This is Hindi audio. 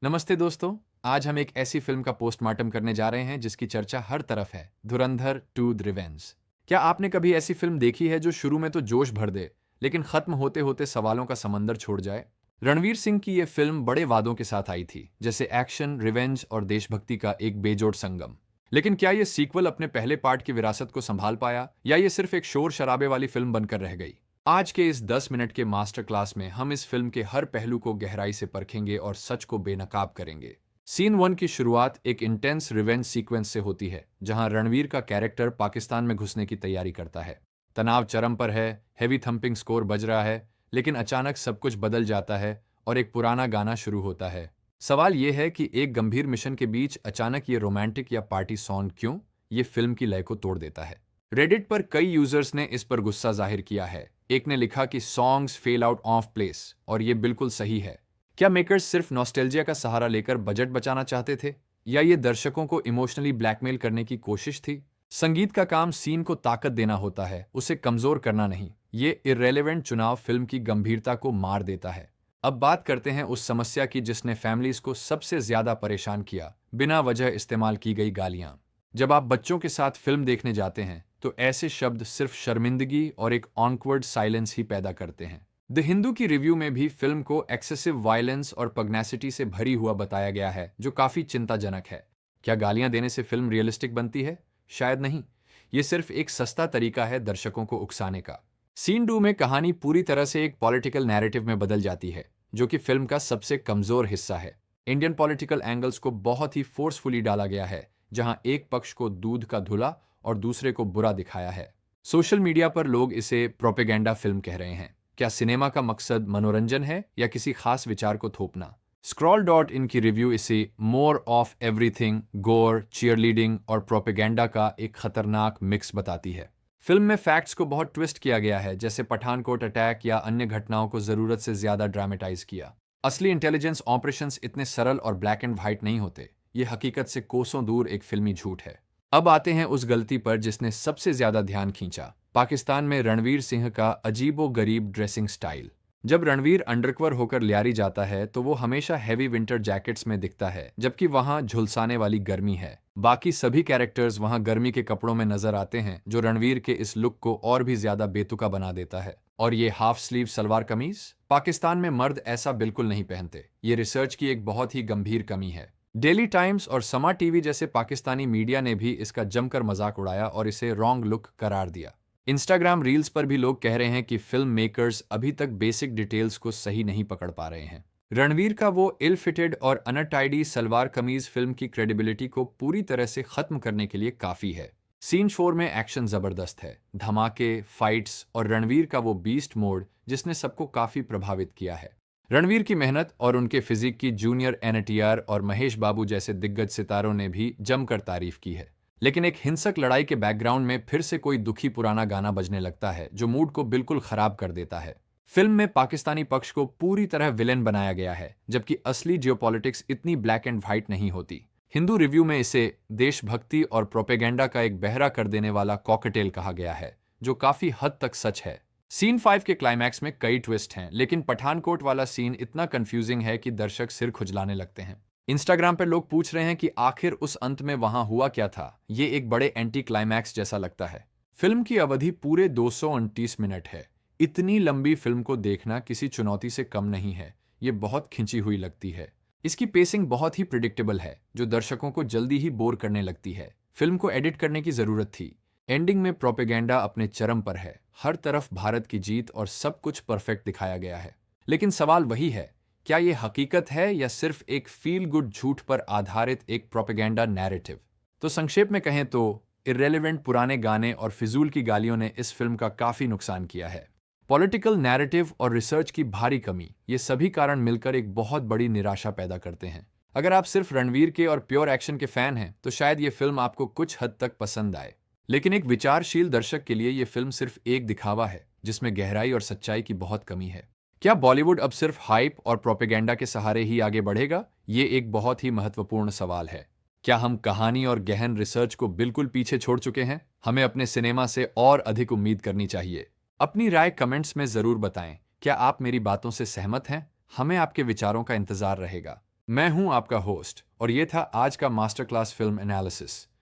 नमस्ते दोस्तों। आज हम एक ऐसी फिल्म का पोस्टमार्टम करने जा रहे हैं जिसकी चर्चा हर तरफ है, धुरंधर 2 द रिवेंज। क्या आपने कभी ऐसी फिल्म देखी है जो शुरू में तो जोश भर दे, लेकिन खत्म होते होते सवालों का समंदर छोड़ जाए? रणवीर सिंह की यह फिल्म बड़े वादों के साथ आई थी, जैसे एक्शन, रिवेंज और देशभक्ति का एक बेजोड़ संगम। लेकिन क्या यह सीक्वल अपने पहले पार्ट की विरासत को संभाल पाया, या ये सिर्फ एक शोर शराबे वाली फिल्म बनकर रह गई? आज के इस 10 मिनट के मास्टर क्लास में हम इस फिल्म के हर पहलू को गहराई से परखेंगे और सच को बेनकाब करेंगे। सीन 1 की शुरुआत एक इंटेंस रिवेंज सीक्वेंस से होती है, जहां रणवीर का कैरेक्टर पाकिस्तान में घुसने की तैयारी करता है। तनाव चरम पर है, हेवी थंपिंग स्कोर बज रहा है, लेकिन अचानक सब कुछ बदल जाता है और एक पुराना गाना शुरू होता है। सवाल यह है कि एक गंभीर मिशन के बीच अचानक ये रोमांटिक या पार्टी सॉन्ग क्यों? ये फिल्म की लय को तोड़ देता है। रेडिट पर कई यूजर्स ने इस पर गुस्सा जाहिर किया है। एक ने लिखा कि songs fail out of place, और ये बिल्कुल सही है। क्या मेकर्स सिर्फ नॉस्टैल्जिया का सहारा लेकर बजट बचाना चाहते थे, या ये दर्शकों को इमोशनली ब्लैकमेल करने की कोशिश थी? संगीत का काम सीन को ताकत देना होता है, उसे कमजोर करना नहीं। ये इर्रेलेवेंट चुनाव फिल्म की गंभीरता को मार देता है। अब बात करते हैं उस समस्या की जिसने फैमिलीज को सबसे ज्यादा परेशान किया, बिना वजह इस्तेमाल की गई गालियां। जब आप बच्चों के साथ फिल्म देखने जाते हैं तो ऐसे शब्द सिर्फ शर्मिंदगी और एक ऑनवर्ड साइलेंस ही पैदा करते हैं। द हिंदू की रिव्यू में भी फिल्म को एक्सेसिव वायलेंस और पग्नेसिटी से भरी हुआ बताया गया है, जो काफी चिंताजनक है। क्या गालियां देने से फिल्म रियलिस्टिक बनती है? शायद नहीं। ये सिर्फ एक सस्ता तरीका है दर्शकों को उकसाने का। सीन 2 में कहानी पूरी तरह से एक पॉलिटिकल नैरेटिव में बदल जाती है, जो कि फिल्म का सबसे कमजोर हिस्सा है। इंडियन पॉलिटिकल एंगल्स को बहुत ही फोर्सफुली डाला गया है, जहां एक पक्ष को दूध का धुला और दूसरे को बुरा दिखाया है। सोशल मीडिया पर लोग इसे प्रोपेगेंडा फिल्म कह रहे हैं। क्या सिनेमा का मकसद मनोरंजन है या किसी खास विचार को थोपना? स्क्रॉल डॉट इन की रिव्यू इसे मोर ऑफ एवरीथिंग, गोर, चीयरलीडिंग और प्रोपेगेंडा का एक खतरनाक मिक्स बताती है। फिल्म में फैक्ट्स को बहुत ट्विस्ट किया गया है, जैसे पठानकोट अटैक या अन्य घटनाओं को जरूरत से ज्यादा ड्रामेटाइज किया। असली इंटेलिजेंस ऑपरेशंस इतने सरल और ब्लैक एंड व्हाइट नहीं होते। ये हकीकत से कोसों दूर एक फिल्मी झूठ है। अब आते हैं उस गलती पर जिसने सबसे ज्यादा ध्यान खींचा, पाकिस्तान में रणवीर सिंह का अजीबो-गरीब ड्रेसिंग स्टाइल। जब रणवीर अंडरकवर होकर लियारी जाता है तो वो हमेशा हैवी विंटर जैकेट्स में दिखता है, जबकि वहां झुलसाने वाली गर्मी है। बाकी सभी कैरेक्टर्स वहां गर्मी के कपड़ों में नजर आते हैं, जो रणवीर के इस लुक को और भी ज्यादा बेतुका बना देता है। और ये हाफ स्लीव सलवार कमीज, पाकिस्तान में मर्द ऐसा बिल्कुल नहीं पहनते। ये रिसर्च की एक बहुत ही गंभीर कमी है। डेली टाइम्स और समा टीवी जैसे पाकिस्तानी मीडिया ने भी इसका जमकर मजाक उड़ाया और इसे रॉन्ग लुक करार दिया। इंस्टाग्राम रील्स पर भी लोग कह रहे हैं कि फिल्म मेकर्स अभी तक बेसिक डिटेल्स को सही नहीं पकड़ पा रहे हैं। रणवीर का वो इल फिटेड और अनटाइडी सलवार कमीज फिल्म की क्रेडिबिलिटी को पूरी तरह से खत्म करने के लिए काफी है। सीन 4 में एक्शन जबरदस्त है, धमाके, फाइट्स और रणवीर का वो बीस्ट मोड जिसने सबको काफी प्रभावित किया है। रणवीर की मेहनत और उनके फिजिक की जूनियर एनटीआर और महेश बाबू जैसे दिग्गज सितारों ने भी जमकर तारीफ की है। लेकिन एक हिंसक लड़ाई के बैकग्राउंड में फिर से कोई दुखी पुराना गाना बजने लगता है, जो मूड को बिल्कुल खराब कर देता है। फिल्म में पाकिस्तानी पक्ष को पूरी तरह विलेन बनाया गया है, जबकि असली जियोपॉलिटिक्स इतनी ब्लैक एंड व्हाइट नहीं होती। हिंदू रिव्यू में इसे देशभक्ति और प्रोपेगेंडा का एक बहरा कर देने वाला कॉकटेल कहा गया है, जो काफी हद तक सच है। सीन 5 के क्लाइमैक्स में कई ट्विस्ट हैं, लेकिन पठानकोट वाला सीन इतना कंफ्यूजिंग है कि दर्शक सिर खुजलाने लगते हैं। इंस्टाग्राम पर लोग पूछ रहे हैं कि आखिर उस अंत में वहां हुआ क्या था। ये एक बड़े एंटी क्लाइमैक्स जैसा लगता है। फिल्म की अवधि पूरे 229 मिनट है। इतनी लंबी फिल्म को देखना किसी चुनौती से कम नहीं है। ये बहुत खिंची हुई लगती है। इसकी पेसिंग बहुत ही प्रिडिक्टेबल है, जो दर्शकों को जल्दी ही बोर करने लगती है। फिल्म को एडिट करने की जरूरत थी। एंडिंग में प्रोपेगेंडा अपने चरम पर है। हर तरफ भारत की जीत और सब कुछ परफेक्ट दिखाया गया है। लेकिन सवाल वही है, क्या ये हकीकत है या सिर्फ एक फील गुड झूठ पर आधारित एक प्रोपेगेंडा नैरेटिव? तो संक्षेप में कहें तो इर्रेलेवेंट पुराने गाने और फिजूल की गालियों ने इस फिल्म का काफी नुकसान किया है। पॉलिटिकल नैरेटिव और रिसर्च की भारी कमी, ये सभी कारण मिलकर एक बहुत बड़ी निराशा पैदा करते हैं। अगर आप सिर्फ रणवीर के और प्योर एक्शन के फैन हैं तो शायद ये फिल्म आपको कुछ हद तक पसंद आए। लेकिन एक विचारशील दर्शक के लिए यह फिल्म सिर्फ एक दिखावा है, जिसमें गहराई और सच्चाई की बहुत कमी है। क्या बॉलीवुड अब सिर्फ हाइप और प्रोपेगेंडा के सहारे ही आगे बढ़ेगा? ये एक बहुत ही महत्वपूर्ण सवाल है। क्या हम कहानी और गहन रिसर्च को बिल्कुल पीछे छोड़ चुके हैं? हमें अपने सिनेमा से और अधिक उम्मीद करनी चाहिए। अपनी राय कमेंट्स में जरूर बताएं। क्या आप मेरी बातों से सहमत हैं? हमें आपके विचारों का इंतजार रहेगा। मैं हूं आपका होस्ट और ये था आज का मास्टर क्लास फिल्म एनालिसिस।